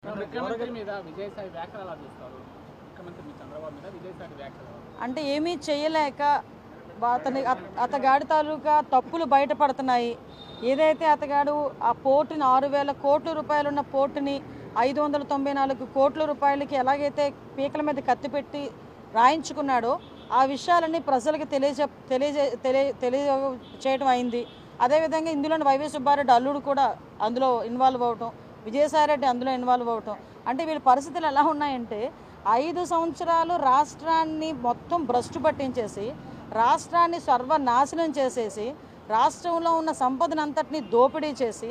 ముఖ్యమంత్రి మీద విజయసాయి వ్యాఖ్యలు ఎలా చూస్తారు? ముఖ్యమంత్రి చంద్రబాబు మీద విజయసాయి వ్యాఖ్యలు అంటే ఏమీ చేయలేక అతగాడి తాలూకా తప్పులు బయటపడుతున్నాయి. ఏదైతే అతగాడు ఆ పోర్టుని 6,000 కోట్ల రూపాయలు ఉన్న పోర్టుని 594 కోట్ల రూపాయలకి ఎలాగైతే పీకల మీద కత్తిపెట్టి రాయించుకున్నాడో ఆ విషయాలన్నీ ప్రజలకు తెలియజేయడం అయింది. అదేవిధంగా ఇందులోని వైవి సుబ్బారెడ్డి అల్లుడు కూడా అందులో ఇన్వాల్వ్ అవటం, విజయసాయిరెడ్డి అందులో ఇన్వాల్వ్ అవటం, అంటే వీళ్ళ పరిస్థితులు ఎలా ఉన్నాయంటే 5 సంవత్సరాలు రాష్ట్రాన్ని మొత్తం భ్రష్టు పట్టించేసి రాష్ట్రాన్ని సర్వనాశనం చేసేసి రాష్ట్రంలో ఉన్న సంపదనంతటినీ దోపిడీ చేసి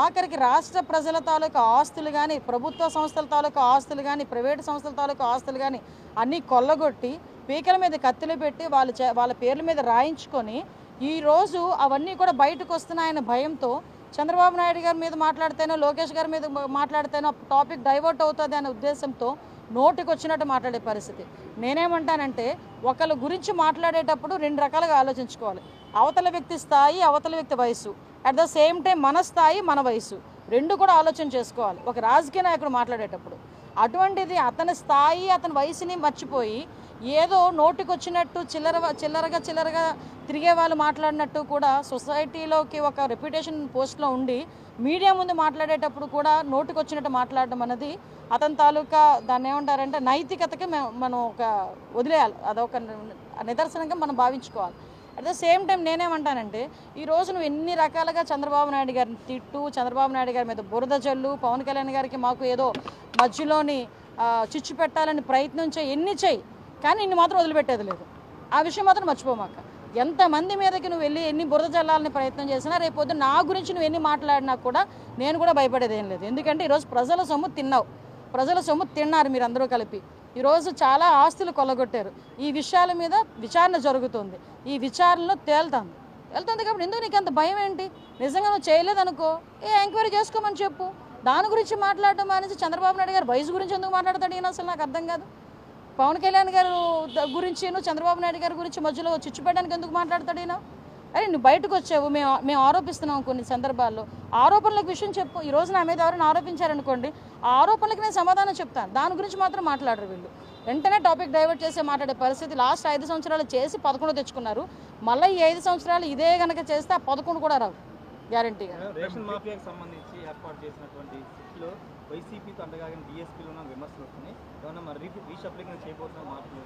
ఆఖరికి రాష్ట్ర ప్రజల తాలూకా ఆస్తులు కానీ, ప్రభుత్వ సంస్థల తాలూకా ఆస్తులు కానీ, ప్రైవేటు సంస్థల తాలూకా ఆస్తులు కానీ అన్నీ కొల్లగొట్టి పీకల మీద కత్తులు పెట్టి వాళ్ళ పేర్ల మీద రాయించుకొని ఈరోజు అవన్నీ కూడా బయటకు వస్తున్నాయన్న భయంతో చంద్రబాబు నాయుడు గారి మీద మాట్లాడితేనో లోకేష్ గారి మీద మాట్లాడితేనో టాపిక్ డైవర్ట్ అవుతుంది అనే ఉద్దేశంతో నోటికి వచ్చినట్టు మాట్లాడే పరిస్థితి. నేనేమంటానంటే ఒకళ్ళ గురించి మాట్లాడేటప్పుడు 2 రకాలుగా ఆలోచించుకోవాలి. అవతల వ్యక్తి స్థాయి, అవతల వ్యక్తి వయసు, అట్ ద సేమ్ టైం మన స్థాయి, మన వయసు, 2 కూడా ఆలోచన చేసుకోవాలి ఒక రాజకీయ నాయకుడు మాట్లాడేటప్పుడు. అటువంటిది అతని స్థాయి, అతని వయసుని మర్చిపోయి ఏదో నోటికి వచ్చినట్టు చిల్లరగా తిరిగే వాళ్ళు మాట్లాడినట్టు కూడా సొసైటీలోకి ఒక రెప్యుటేషన్ పోస్ట్లో ఉండి మీడియా ముందు మాట్లాడేటప్పుడు కూడా నోటికి వచ్చినట్టు మాట్లాడడం అనేది అతని తాలూకా దాన్ని ఏమంటారంటే నైతికతకి మనం ఒక వదిలేయాలి, అదొక నిదర్శనంగా మనం భావించుకోవాలి. అట్ ద సేమ్ టైం నేనేమంటానంటే ఈరోజు నువ్వు ఎన్ని రకాలుగా చంద్రబాబు నాయుడు గారిని తిట్టు, చంద్రబాబు నాయుడు గారి మీద బురద జల్లు, పవన్ కళ్యాణ్ గారికి మాకు ఏదో మధ్యలోని చిచ్చు పెట్టాలని ప్రయత్నం ఎన్ని చేయి, కానీ నిన్ను మాత్రం వదిలిపెట్టేది లేదు. ఆ విషయం మాత్రం మర్చిపోమాక. ఎంతమంది మీదకి నువ్వు వెళ్ళి ఎన్ని బురద జల్లాలని ప్రయత్నం చేసినా రేపొద్దు నా గురించి నువ్వు ఎన్ని మాట్లాడినా కూడా నేను కూడా భయపడేది ఏం లేదు. ఎందుకంటే ఈరోజు ప్రజల సొమ్ము తిన్నావు, ప్రజల సొమ్ము తిన్నారు మీరు అందరూ కలిపి. ఈరోజు చాలా ఆస్తులు కొల్లగొట్టారు. ఈ విషయాల మీద విచారణ జరుగుతుంది, ఈ విచారణలో వెళ్తుంది కాబట్టి ఎందుకు నీకు అంత భయం ఏంటి? నిజంగా నువ్వు చేయలేదనుకో ఎంక్వైరీ చేసుకోమని చెప్పు. దాని గురించి మాట్లాడటం అనేసి చంద్రబాబు నాయుడు గారు వయసు గురించి ఎందుకు మాట్లాడతాడు ఈయన? అసలు నాకు అర్థం కాదు. పవన్ కళ్యాణ్ గారు గురించి చంద్రబాబు నాయుడు గారి గురించి మధ్యలో చిచ్చు పెట్టడానికి ఎందుకు మాట్లాడతాడు ఈయన? అరే నువ్వు బయటకు వచ్చావు, మేము ఆరోపిస్తున్నాం కొన్ని సందర్భాల్లో. ఆరోపణలకు విషయం చెప్పు. ఈ రోజు నా మీద ఎవరైనా ఆరోపించారనుకోండి, ఆ ఆరోపణలకు నేను సమాధానం చెప్తాను. దాని గురించి మాత్రం మాట్లాడరు వీళ్ళు. వెంటనే టాపిక్ డైవర్ట్ చేసి మాట్లాడే పరిస్థితి. లాస్ట్ 5 సంవత్సరాలు చేసి 11 తెచ్చుకున్నారు. మళ్ళీ ఈ 5 సంవత్సరాలు ఇదే కనుక చేస్తే ఆ 11 కూడా రావు గ్యారంటీగా. రేషన్ మాఫియాకి సంబంధించి ఏర్పాటు చేసినటువంటి సిట్లో వైసీపీతో అండగాగిన డిఎస్పీలో ఉన్న విమర్శలు వస్తున్నాయి. ఏమన్నా మరి రీషఫ్లింగ్ చేయబోతున్న మార్పులు?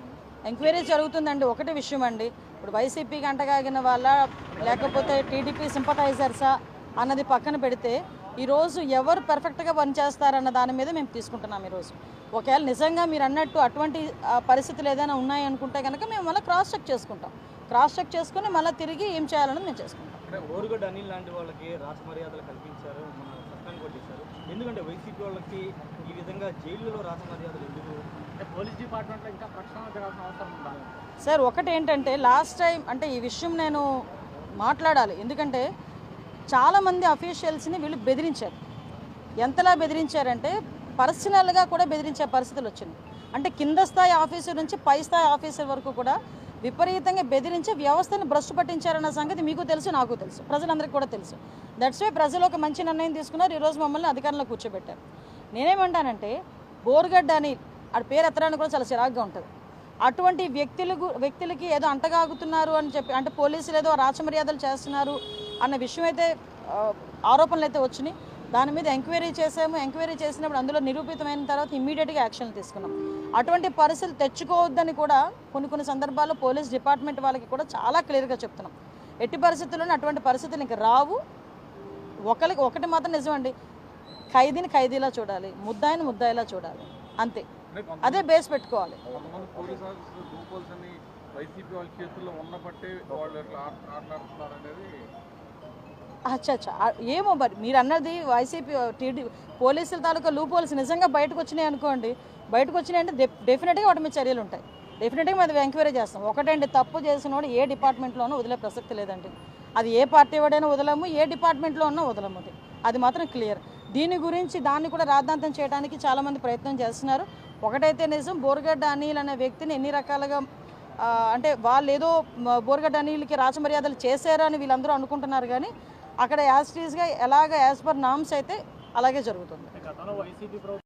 ఎంక్వైరీ జరుగుతుందండి. ఒకటే విషయం అండి, ఇప్పుడు వైసీపీకి అంటగాగిన వాళ్ళ లేకపోతే టీడీపీ సింపథైజర్సా అన్నది పక్కన పెడితే ఈరోజు ఎవరు పర్ఫెక్ట్గా పనిచేస్తారన్న దాని మీద మేము తీసుకుంటున్నాం. ఈరోజు ఒకవేళ నిజంగా మీరు అన్నట్టు అటువంటి పరిస్థితులు ఏదైనా ఉన్నాయనుకుంటే కనుక మేము మళ్ళీ క్రాస్ చెక్ చేసుకుంటాం. క్రాస్ చెక్ చేసుకుని మళ్ళీ తిరిగి ఏం చేయాలని మేము చేసుకుంటాం. ఓరుగడ్డ అనిల్ లాంటి వాళ్ళకి రాజమర్యాదలు కల్పించారు, మన చట్టాన్ని కొట్టేశారు. ఎందుకంటే వైసీపీ వాళ్ళకి ఈ విధంగా జైలులో రాజమర్యాదలు ఎందుకు? పోలీస్ డిపార్ట్మెంట్లో ఇంకా ప్రక్షాళన జరగాల్సిన అవసరం ఉందా సార్? ఒకటి ఏంటంటే లాస్ట్ టైం అంటే ఈ విషయం నేను మాట్లాడాలి. ఎందుకంటే చాలామంది అఫీషియల్స్ని వీళ్ళు బెదిరించారు. ఎంతలా బెదిరించారంటే పర్సనల్గా కూడా బెదిరించే పరిస్థితులు వచ్చినాయి. అంటే కింద స్థాయి ఆఫీసర్ నుంచి పై స్థాయి ఆఫీసర్ వరకు కూడా విపరీతంగా బెదిరించి వ్యవస్థను భ్రష్టు పట్టించారన్న సంగతి మీకు తెలుసు, నాకు తెలుసు, ప్రజలందరికీ కూడా తెలుసు. దట్స్ వై ప్రజలు ఒక మంచి నిర్ణయం తీసుకున్నారు. ఈరోజు మమ్మల్ని అధికారంలో కూర్చోబెట్టారు. నేనేమంటానంటే బోర్గడ్డ అని ఆడి పేరు ఎత్తడానికి కూడా చాలా చిరాగ్గా ఉంటుంది. అటువంటి వ్యక్తులకి ఏదో అంటగాగుతున్నారు అని చెప్పి, అంటే పోలీసులు ఏదో రాచమర్యాదలు చేస్తున్నారు అన్న విషయం అయితే ఆరోపణలు అయితే వచ్చినాయి. దాని మీద ఎంక్వైరీ చేసాము. ఎంక్వైరీ చేసినప్పుడు అందులో నిరూపితమైన తర్వాత ఇమ్మీడియట్గా యాక్షన్లు తీసుకున్నాం. అటువంటి పరిస్థితులు తెచ్చుకోవద్దని కూడా కొన్ని సందర్భాల్లో పోలీస్ డిపార్ట్మెంట్ వాళ్ళకి కూడా చాలా క్లియర్గా చెప్తున్నాం. ఎట్టి పరిస్థితుల్లోనే అటువంటి పరిస్థితులు ఇంకా రావు. ఒకటి మాత్రం నిజమండి, ఖైదీని ఖైదీలా చూడాలి, ముద్దాయిని ముద్దాయిలా చూడాలి, అంతే. అదే బేస్ పెట్టుకోవాలి. అచ్చా ఏమో మరి మీరు అన్నది వైసీపీ పోలీసుల తాలూకా లూప్ హోల్స్ నిజంగా బయటకు వచ్చినాయి అనుకోండి. బయటకు వచ్చినాయంటే డెఫినెట్గా వాటి మీద చర్యలు ఉంటాయి. డెఫినెట్గా మేము ఎంక్వైరీ చేస్తాం. ఒకటండి, తప్పు చేసినోడు ఏ డిపార్ట్మెంట్లోనూ వదిలే ప్రసక్తి లేదండి. అది ఏ పార్టీ వాడైనా వదలము, ఏ డిపార్ట్మెంట్లో ఉన్నా వదలము. అది మాత్రం క్లియర్. దీని గురించి దాన్ని కూడా రాద్ధాంతం చేయడానికి చాలామంది ప్రయత్నం చేస్తున్నారు. ఒకటైతే నిజం, బోర్గడ్డ అనిల్ అనే వ్యక్తిని ఎన్ని రకాలుగా అంటే వాళ్ళు ఏదో బోర్గడ్డ అనిల్కి రాచమర్యాదలు చేశారని వీళ్ళందరూ అనుకుంటున్నారు. కానీ అక్కడ యాజ్ టీజ్గా ఎలాగ యాజ్ పర్ నామ్స్ అయితే అలాగే జరుగుతుంది.